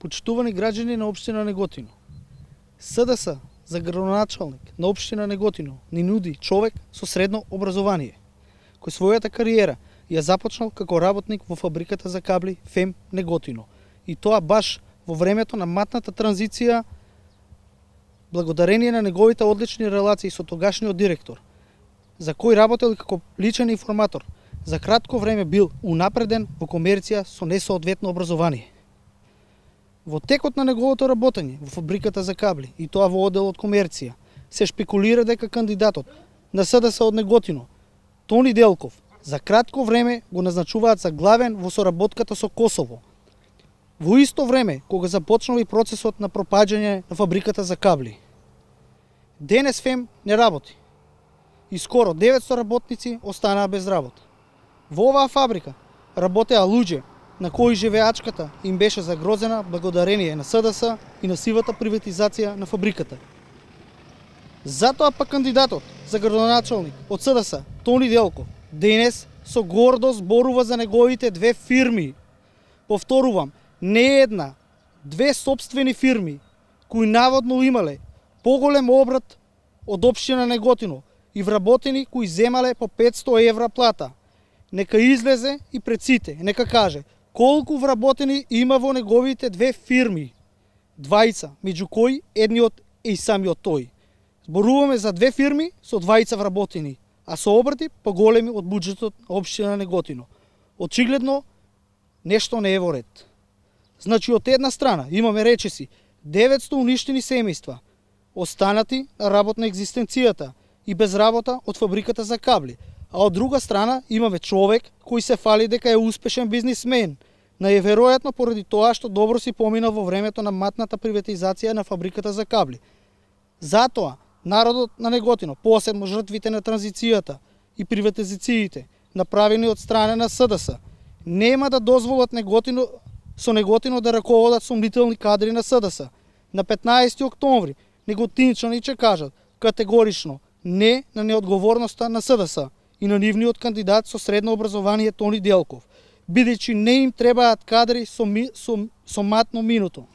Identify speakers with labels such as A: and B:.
A: Почитувани граѓани на општина Неготино, СДС за градоначалник на општина Неготино ни нуди човек со средно образование, кој својата кариера ја започнал како работник во фабриката за кабли ФЕМ Неготино. И тоа баш во времето на матната транзиција, благодарение на неговите одлични релации со тогашниот директор, за кој работел како личен информатор, за кратко време бил унапреден во комерција со несоодветно образование. Во текот на неговото работење во фабриката за кабли, и тоа во одделот комерција, се шпекулира дека кандидатот на СДС од Неготино, Тони Делков, за кратко време го назначуваат за главен во соработката со Косово. Во исто време, кога започнал и процесот на пропаѓање на фабриката за кабли. Денес ФЕМ не работи и скоро 900 работници останаа без работа. Во оваа фабрика работеа луѓе на кои живеачката им беше загрозена благодарение на СДС и на сивата приватизација на фабриката. Затоа пак кандидатот за градоначалник од СДС, Тони Делков, денес со гордост зборува за неговите две фирми. Повторувам, не една, две собствени фирми, кои наводно имале поголем обрат од општина Неготино и вработени кои земале по 500 евра плата. Нека излезе и пред сите, нека каже колку вработени има во неговите две фирми. Двајца, меѓу кои едниот е и самиот тој. Зборуваме за две фирми со двајца вработени, а со обрати поголеми од буџетот на општина Неготино. Очигледно нешто не е во ред. Значи, од една страна имаме речиси 900 уништени семејства, останати на работ на екзистенцијата и без работа од фабриката за кабли, а од друга страна имаме човек кој се фали дека е успешен бизнисмен, најверојатно поради тоа што добро си помина во времето на матната приватизација на фабриката за кабли. Затоа, народот на Неготино, посебно жртвите на транзицијата и приватизациите, направени од страна на СДС, нема да дозволат со Неготино да раководат сомнителни кадри на СДС. На 15 октомври неготинчани ќе кажат категорично не на неодговорноста на СДС и на нивниот кандидат со средно образование Тони Делков, бидејќи не им требаат кадри со матно минуто.